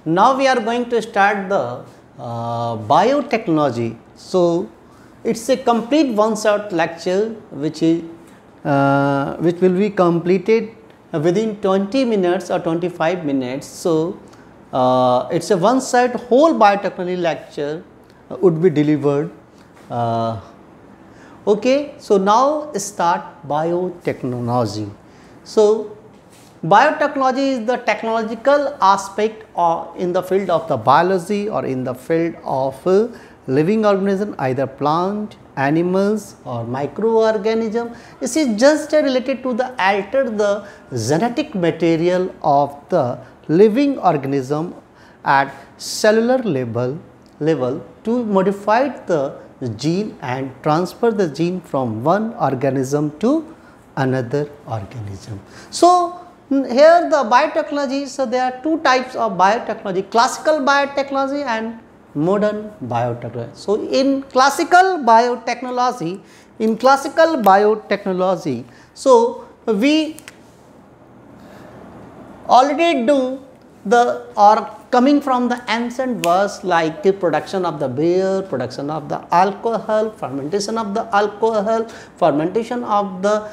now we are going to start the biotechnology. So it's a complete one-shot lecture which will be completed within 20 minutes or 25 minutes. So it's a one-shot whole biotechnology lecture would be delivered. Okay, so now start biotechnology. So biotechnology is the technological aspect in the field of the biology or in the field of living organism, either plant, animals or microorganism. This is just related to the alter the genetic material of the living organism at cellular level to modify the gene and transfer the gene from one organism to another organism. So here the biotechnology, so there are two types of biotechnology, classical biotechnology and modern biotechnology. So in classical biotechnology, so we already do the or coming from the ancient verse like the production of the beer, production of the alcohol, fermentation of the alcohol, fermentation of the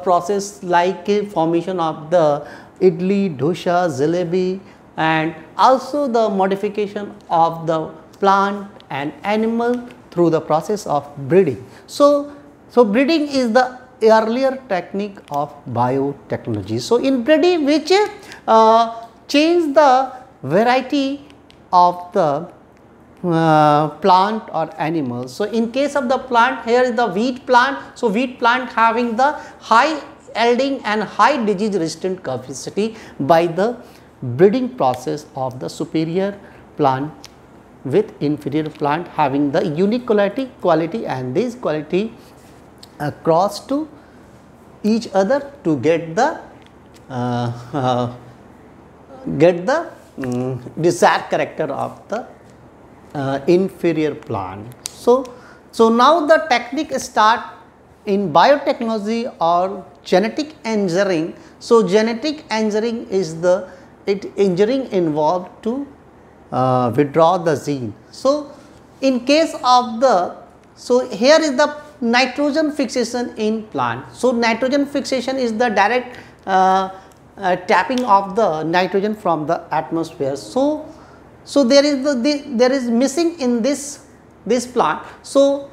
process like formation of the idli, dosha, jalebi, and also the modification of the plant and animal through the process of breeding. So breeding is the earlier technique of biotechnology. So in breeding which change the variety of the plant or animal. So in case of the plant, here is the wheat plant. So wheat plant having the high yielding and high disease resistant capacity by the breeding process of the superior plant with inferior plant having the unique quality and this quality cross to each other to get the desired character of the inferior plant. So now the technique start in biotechnology or genetic engineering. So genetic engineering is the engineering involved to withdraw the gene. So in case of the, so here is the nitrogen fixation in plant. So nitrogen fixation is the direct tapping of the nitrogen from the atmosphere. So there is missing in this plant. So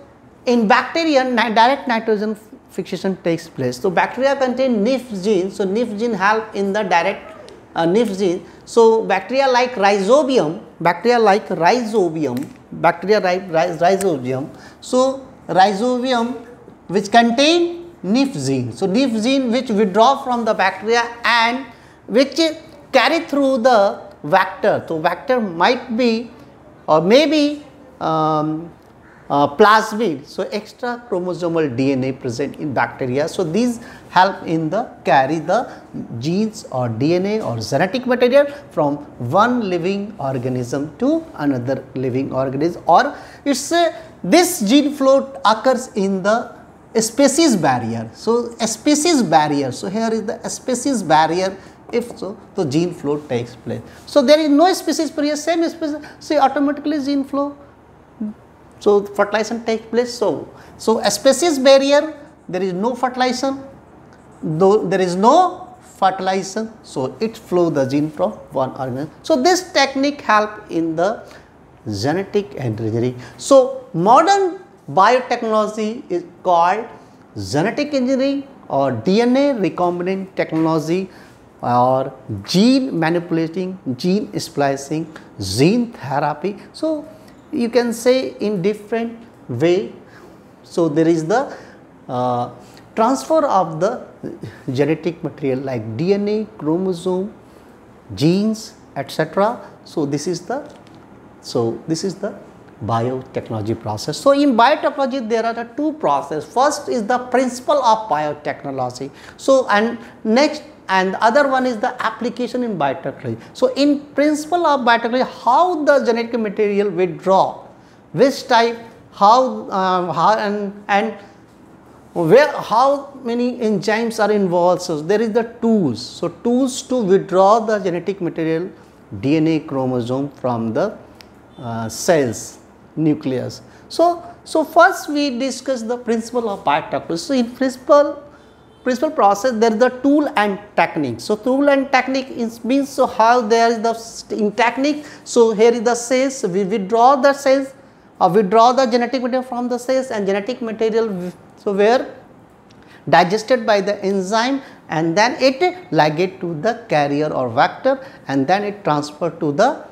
in bacteria direct nitrogen fixation takes place. So bacteria contain NIF gene. So NIF gene help in the direct NIF gene. So bacteria like rhizobium. So rhizobium which contain NIF gene. So NIF gene which withdraw from the bacteria and which carry through the vector. So vector might be or maybe plasmid. So extra chromosomal DNA present in bacteria. So these help in the carry the genes or DNA or genetic material from one living organism to another living organism, or it's this gene flow occurs in the species barrier. So a species barrier. So here is the species barrier. If so, the gene flow takes place. So there is no species barrier, same species, so automatically gene flow. So fertilization takes place. So a species barrier, there is no fertilization. Though there is no fertilization, so it flow the gene from one organism. So this technique help in the genetic engineering. So modern biotechnology is called genetic engineering or DNA recombinant technology or gene manipulating, gene splicing, gene therapy. So you can say in different way. So there is the transfer of the genetic material like DNA, chromosome, genes, etc. So this is the biotechnology process. So in biotechnology there are the two processes. First is the principle of biotechnology. So and next and the other one is the application in biotechnology. So in principle of biotechnology, how the genetic material withdraw, which type, how and where, how many enzymes are involved. So there is the tools. So tools to withdraw the genetic material DNA chromosome from the cells nucleus. So first we discuss the principle of biotechnology. So in principal process there is the tool and technique. So tool and technique means, so how there is the in technique. So here is the cells, so we withdraw the cells or withdraw the genetic material from the cells, and genetic material so where digested by the enzyme, and then it ligate to the carrier or vector, and then it transfer to the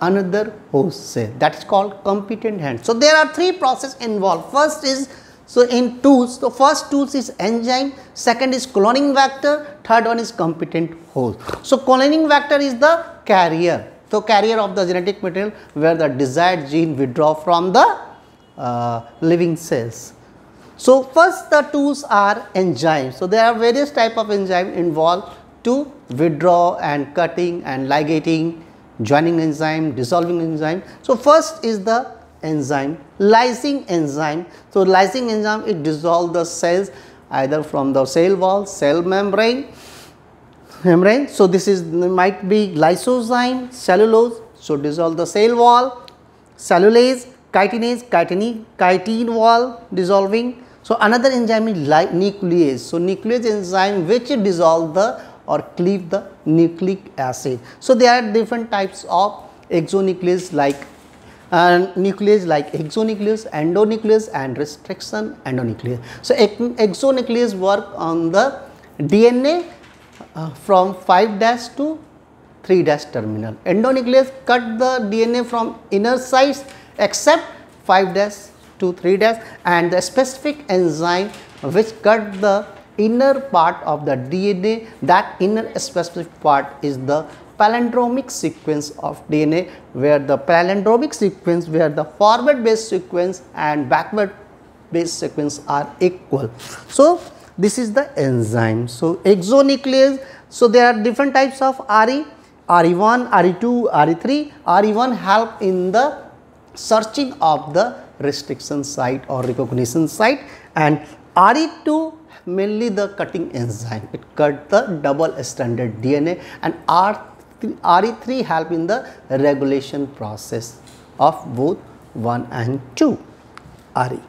another host cell, that is called competent hand. So there are three processes involved. First is, so in tools, the first tools is enzyme, second is cloning vector, third one is competent host. So cloning vector is the carrier, so carrier of the genetic material where the desired gene withdraw from the living cells. So first the tools are enzymes. So there are various type of enzyme involved to withdraw and cutting and ligating, joining enzyme, dissolving enzyme. So first is the enzyme, lysing enzyme. So lysing enzyme, it dissolve the cells either from the cell wall, cell membrane. So this is might be lysozyme, cellulose. So dissolve the cell wall, cellulase, chitinase, chitin wall dissolving. So another enzyme is nuclease. So nuclease enzyme which dissolve the or cleave the nucleic acid. So there are different types of exonuclease like nuclease like exonuclease, endonuclease and restriction endonuclease. So exonuclease work on the DNA from 5' to 3' terminal. Endonuclease cut the DNA from inner sites except 5' to 3', and the specific enzyme which cut the inner part of the DNA, that inner specific part is the palindromic sequence of DNA, where the palindromic sequence where the forward base sequence and backward base sequence are equal. So this is the enzyme. So exonuclease, so there are different types of RE, RE1, RE2, RE3. RE1 help in the searching of the restriction site or recognition site, and RE2 mainly the cutting enzyme, it cut the double stranded DNA, and RE3 help in the regulation process of both 1 and 2 RE.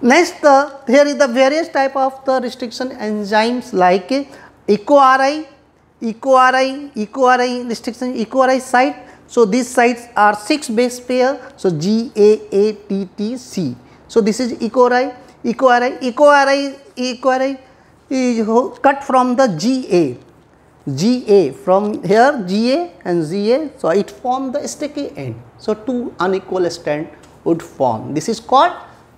Next here is the various type of the restriction enzymes like EcoRI restriction, EcoRI site. So these sites are 6 base pair, so GAATTC. So this is EcoRI is cut from the GA from here, GA and ZA, so it form the sticky end. So two unequal strand would form. This is called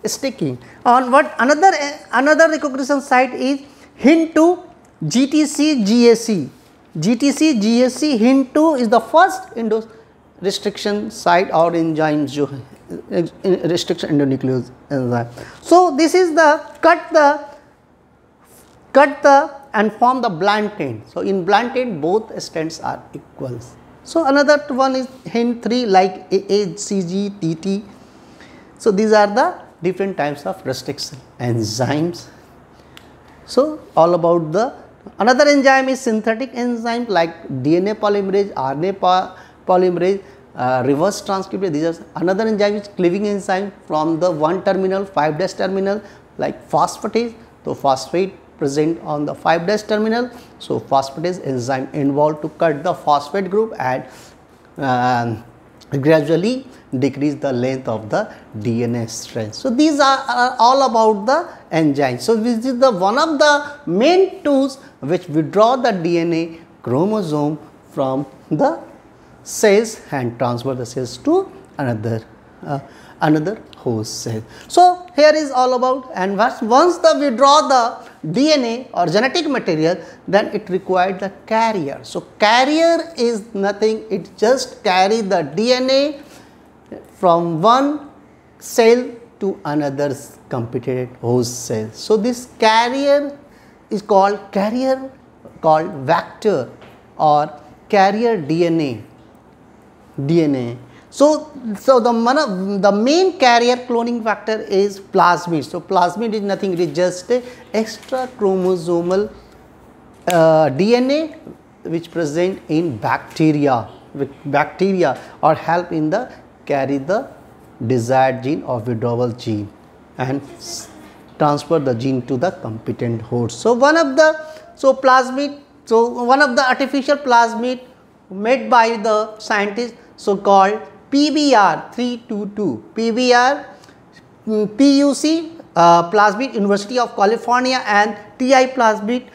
sticking. On what another recognition site is hint to GTC GAC. GTC GAC hint to is the first restriction site or enzyme restriction endonuclease enzyme. So this is the cut the and form the blunt end. So in blunt end both strands are equal. So another one is hint 3 like AACG, TT. So these are the different types of restriction enzymes. So all about the another enzyme is synthetic enzyme like DNA polymerase, RNA polymerase, reverse transcriptase. These are another enzyme is cleaving enzyme from the 1 terminal 5' terminal like phosphatase. So phosphate present on the 5' terminal. So phosphatase enzyme involved to cut the phosphate group and gradually decrease the length of the DNA strand. So these are all about the enzymes. So this is the one of the main tools which withdraw the DNA chromosome from the cells and transfer the cells to another host cell. So here is all about, and once the withdraw the DNA or genetic material, then it required the carrier. So carrier is nothing, it just carry the DNA from one cell to another competent host cell. So this carrier is called vector or carrier DNA. So the main carrier cloning factor is plasmid. So plasmid is nothing, it is just a extra chromosomal DNA which present in bacteria or help in the carry the desired gene or withdrawal gene and transfer the gene to the competent host. So one of the artificial plasmid made by the scientists so called PBR322 PUC plasmid University of California and TI plasmid.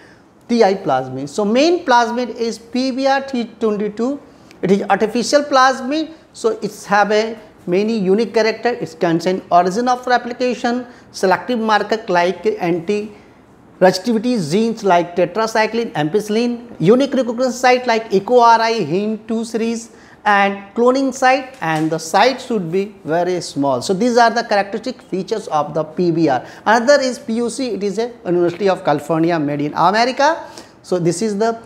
So main plasmid is PBR322. It is artificial plasmid, so it's have a many unique character. It contains origin of replication, selective marker like anti-reactivity genes like tetracycline, ampicillin, unique recognition site like EcoRI, HIN2 series, and cloning site, and the site should be very small. So these are the characteristic features of the PBR. Another is PUC. It is a University of California made in America. So this is the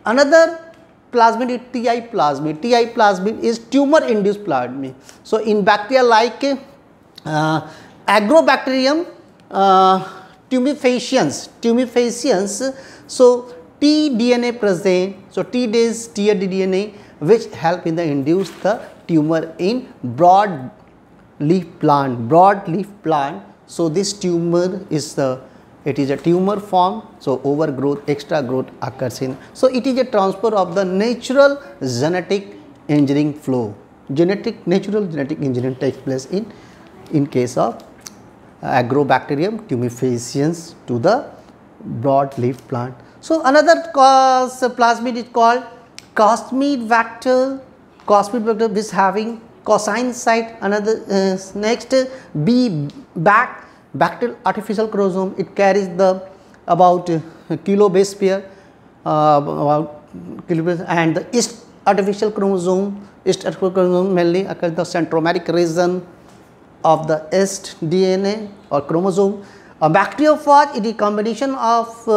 another plasmid is TI plasmid. TI plasmid is tumor induced plasmid. So in bacteria like Agrobacterium tumefaciens, so tDNA present, so tDNA which help in the induce the tumor in broad leaf plant. So this tumor is it is a tumor form, so overgrowth, extra growth occurs in. So it is a transfer of the natural genetic engineering flow. Natural genetic engineering takes place in case of Agrobacterium tumefaciens to the broadleaf plant. So another plasmid is called cosmid vector. This having cosine site. Another next bacterial artificial chromosome. It carries the about kilobase pair and the yeast artificial chromosome. Mainly occurs the centromeric region of the yeast DNA or chromosome. A bacteriophage, it is a combination of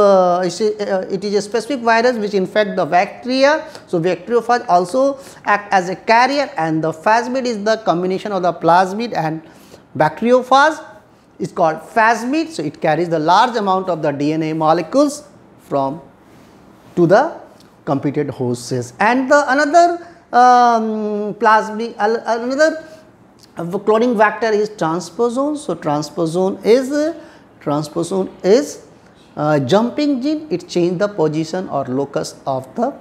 it is a specific virus which infect the bacteria. So bacteriophage also act as a carrier, and the phasmid is the combination of the plasmid and bacteriophage is called phasmid. So it carries the large amount of the DNA molecules to the competent host cells. And the another another cloning vector is transposon. So transposon is jumping gene. It change the position or locus of the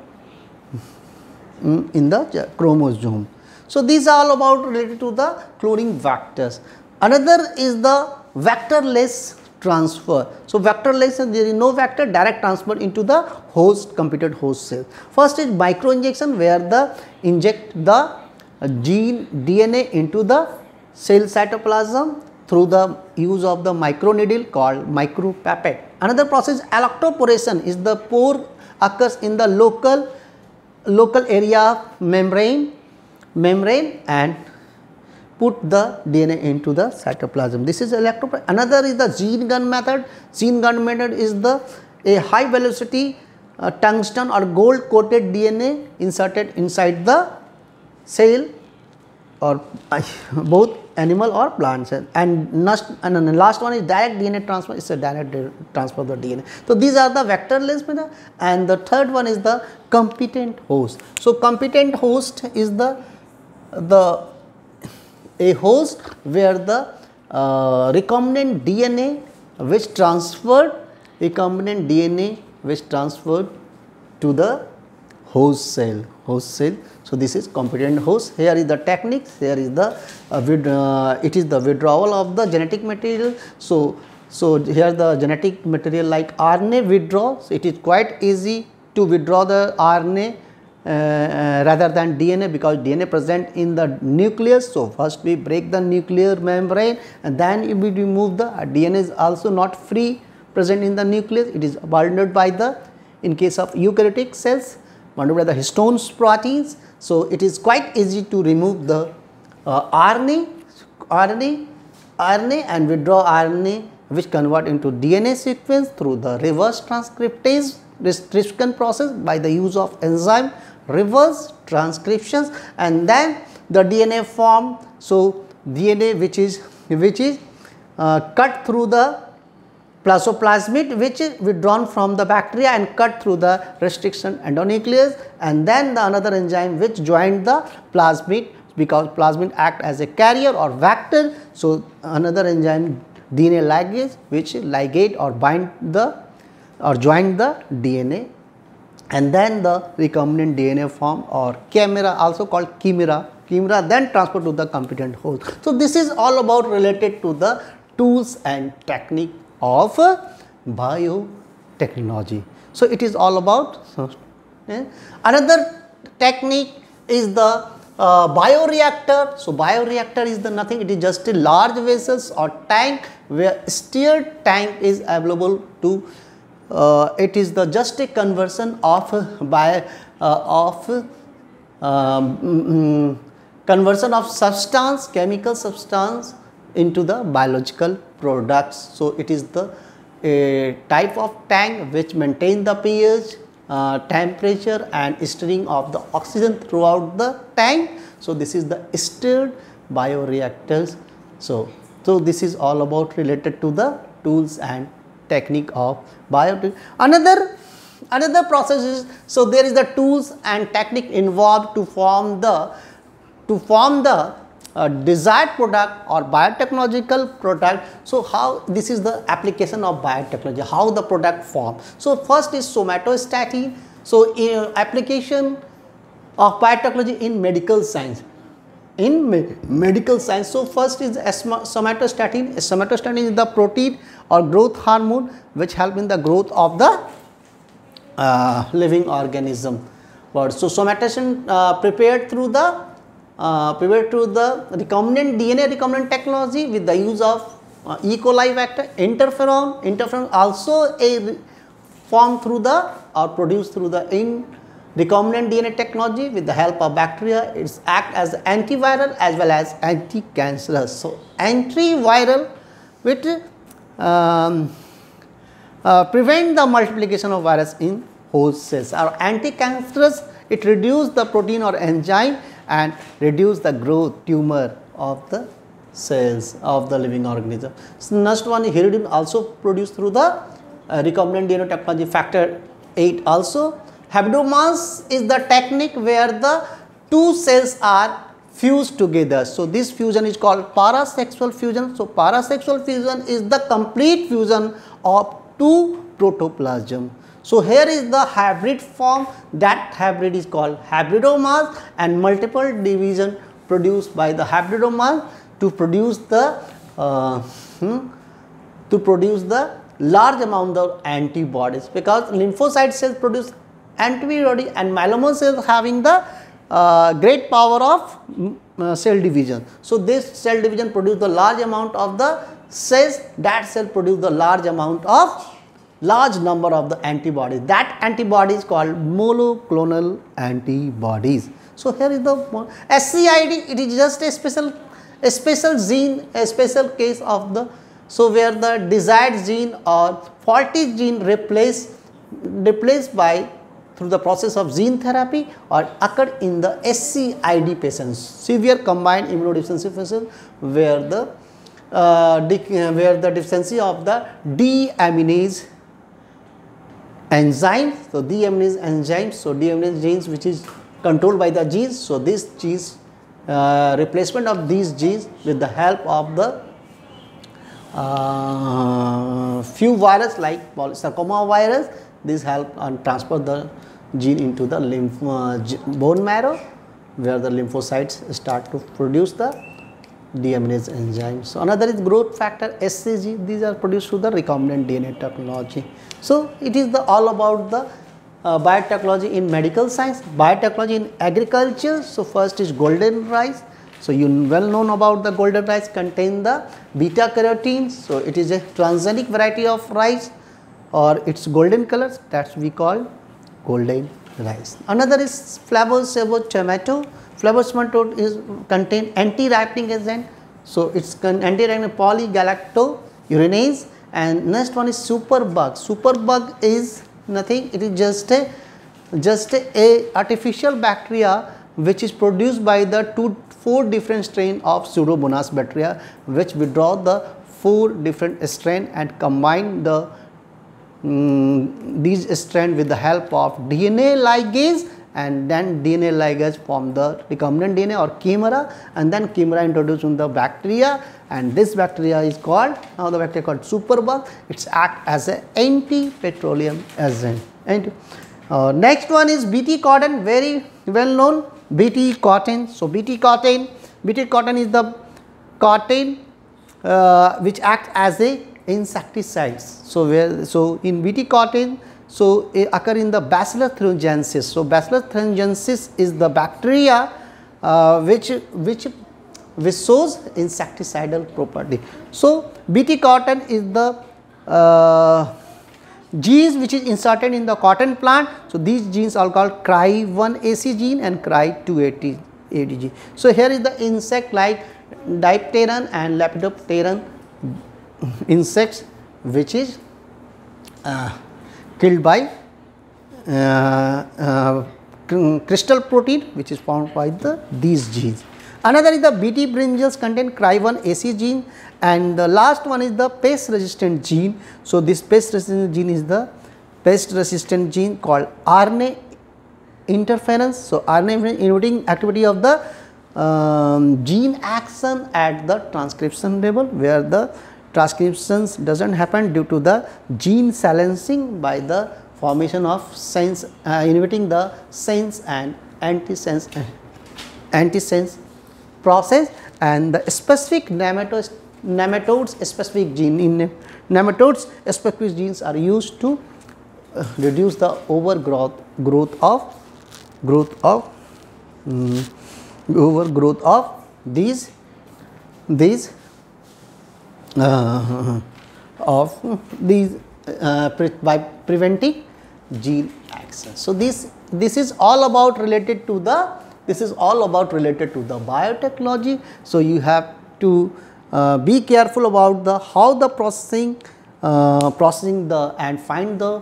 in the chromosome. So these are all about related to the cloning vectors. Another is the vectorless transfer. So vectorless, there is no vector, direct transfer into the competent host cell. First is microinjection, where the inject the gene DNA into the cell cytoplasm through the use of the microneedle called micropipette. Another process, electroporation, is the pore occurs in the local area membrane and put the DNA into the cytoplasm. This is electroporation. Another is the gene gun method. Gene gun method is a high velocity tungsten or gold coated DNA inserted inside the cell or both animal or plant cell. And the last one is direct DNA transfer. It's a direct transfer of the DNA. So these are the vectorless method. And the third one is the competent host. So competent host is a host where the recombinant DNA which transferred to the host cell. So this is competent host. Here is the techniques. Here is the it is the withdrawal of the genetic material. So here the genetic material like RNA withdraw. So it is quite easy to withdraw the RNA rather than DNA, because DNA present in the nucleus. So first we break the nuclear membrane and then we remove the DNA is also not free present in the nucleus. It is bounded by the, in case of eukaryotic cells, bounded by the histones proteins. So it is quite easy to remove the RNA and withdraw RNA which convert into DNA sequence through the reverse transcriptase restriction process by the use of enzyme reverse transcriptions, and then the DNA form. So DNA which is cut through the plasmid which is withdrawn from the bacteria and cut through the restriction endonuclease, and then the another enzyme which joined the plasmid, because plasmid act as a carrier or vector. So, another enzyme DNA ligase which ligate or bind the or join the DNA, and then the recombinant DNA form or chimera, also called chimera, then transport to the competent host. So, this is all about related to the tools and technique of biotechnology. So, it is all about another technique is the bioreactor. So, bioreactor is the nothing, it is just a large vessels or tank where stirred tank is available to it is the just a conversion of conversion of substance, chemical substance into the biological products. So, it is the a type of tank which maintain the pH, temperature and stirring of the oxygen throughout the tank. So, this is the stirred bioreactors. So, this is all about related to the tools and technique of biotech. Another process is, so there is the tools and technique involved to form the desired product or biotechnological product. So, how this is the application of biotechnology, how the product form. So, first is somatostatin. So, application of biotechnology in medical science. So, first is somatostatin. Somatostatin is the protein or growth hormone which help in the growth of the living organism. So, somatostatin prepared through the recombinant DNA recombinant technology with the use of E. coli vector. Interferon also a formed through the or produced through the recombinant DNA technology with the help of bacteria. It act as antiviral as well as anti-cancerous. So, antiviral which prevent the multiplication of virus in host cells, or anti-cancerous, it reduce the protein or enzyme and reduce the growth tumor of the cells of the living organism. So, next one is Hiridin, also produced through the recombinant DNA technology, factor 8 also. Habdomaz is the technique where the two cells are fused together. So, this fusion is called parasexual fusion. So, parasexual fusion is the complete fusion of two protoplasm. So, here is the hybrid form, that hybrid is called hybridoma, and multiple division produced by the hybridoma to produce the large amount of antibodies, because lymphocyte cells produce antibody and myeloma cells having the great power of cell division. So, this cell division produce the large amount of the cells, that cell produce the large number of the antibodies. That antibody is called monoclonal antibodies. So, here is the SCID, it is just a special gene, a special case of the, so where the desired gene or faulty gene replaced by through the process of gene therapy or occurred in the SCID patients, severe combined immunodeficiency patients, where the deficiency of the deaminase enzyme. So, deaminase enzymes, so deaminase genes which is controlled by the genes. So, this genes replacement of these genes with the help of the few virus like sarcoma virus, this help and transfer the gene into the bone marrow, where the lymphocytes start to produce the deaminase enzymes. So, another is growth factor SCG, these are produced through the recombinant DNA technology. So, it is the all about the biotechnology in medical science, biotechnology in agriculture. So, first is golden rice. So, you well known about the golden rice contain the beta carotene. So, it is a transgenic variety of rice or its golden colors, that we call golden rice. Another is flavonoid tomato. Flavonoid tomato is contain anti-ripening agent. So, it's anti-ripening polygalacturonase. And next one is superbug. Superbug is nothing, it is just a artificial bacteria which is produced by the 4 different strain of Pseudomonas bacteria, which withdraw the 4 different strain and combine the these strand with the help of DNA ligase, and then DNA ligase form the recombinant DNA or chimera, and then chimera introduced in the bacteria, and this bacteria is called, now the bacteria called superbug. It's act as an anti-petroleum agent. And next one is Bt cotton, very well known Bt cotton. So Bt cotton is the cotton which acts as a insecticides. So in Bt cotton, so occur in the Bacillus thuringiensis. So Bacillus thuringiensis is the bacteria which shows insecticidal property. So Bt cotton is the genes which is inserted in the cotton plant. So these genes are called Cry1AC gene and Cry280 gene. So here is the insect like Dipteran and Lepidopteran insects which is killed by crystal protein which is found by these genes. Another is the Bt brinjals contain Cry1AC gene, and the last one is the pest resistant gene. So this pest resistant gene is the pest resistant gene called RNA interference. So RNA inhibiting activity of the gene action at the transcription level, where the transcriptions doesn't happen due to the gene silencing by the formation of sense inhibiting the sense and antisense process, and the specific nematodes specific gene in nematodes specific genes are used to reduce the overgrowth of these by preventing gene action. So this is all about related to the biotechnology. So you have to be careful about the how the processing the and find the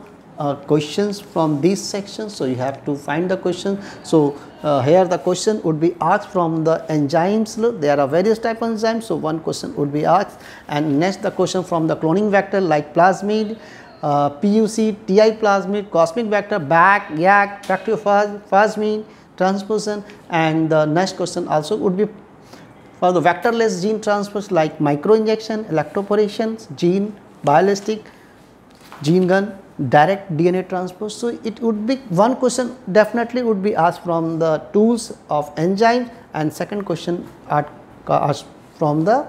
questions from these sections. So you have to find the question. So here the question would be asked from the enzymes. There are various type of enzymes. So one question would be asked, and next the question from the cloning vector like plasmid, PUC, TI plasmid, cosmic vector, BAC, YAC, bacteriophage, transposition, and the next question also would be for the vectorless gene transfers like microinjection, electroporation, gene bioelastic, gene gun, direct DNA transpose. So it would be one question definitely would be asked from the tools of enzymes, and second question asked from the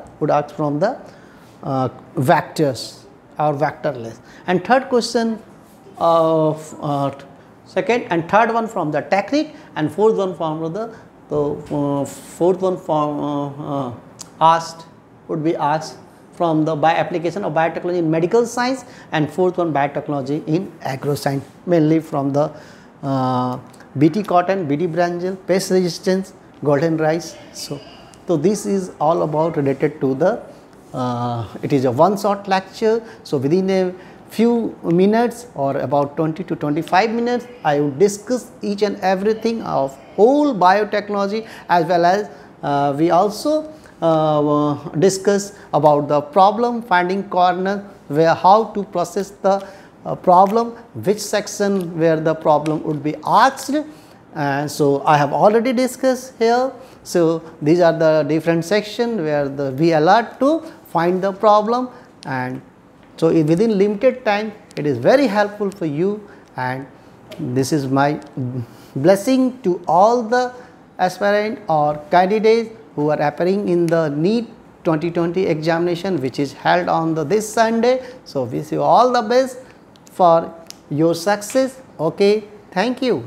vectors or vectorless, and third question second and third one from the technique, and fourth one from the would be asked from the application of biotechnology in medical science, and fourth one biotechnology in agroscience, mainly from the Bt cotton, Bt brinjal, pest resistance, golden rice. So this is all about related to the it is a one shot lecture. So within a few minutes or about 20 to 25 minutes I would discuss each and everything of whole biotechnology, as well as we also discuss about the problem finding corner, where how to process the problem, which section where the problem would be asked, and so I have already discussed here. So these are the different sections where we allowed to find the problem, and so within limited time it is very helpful for you, and this is my blessing to all the aspirant or candidates who are appearing in the NEET 2020 examination, which is held on this Sunday. So wish you all the best for your success. Okay, thank you.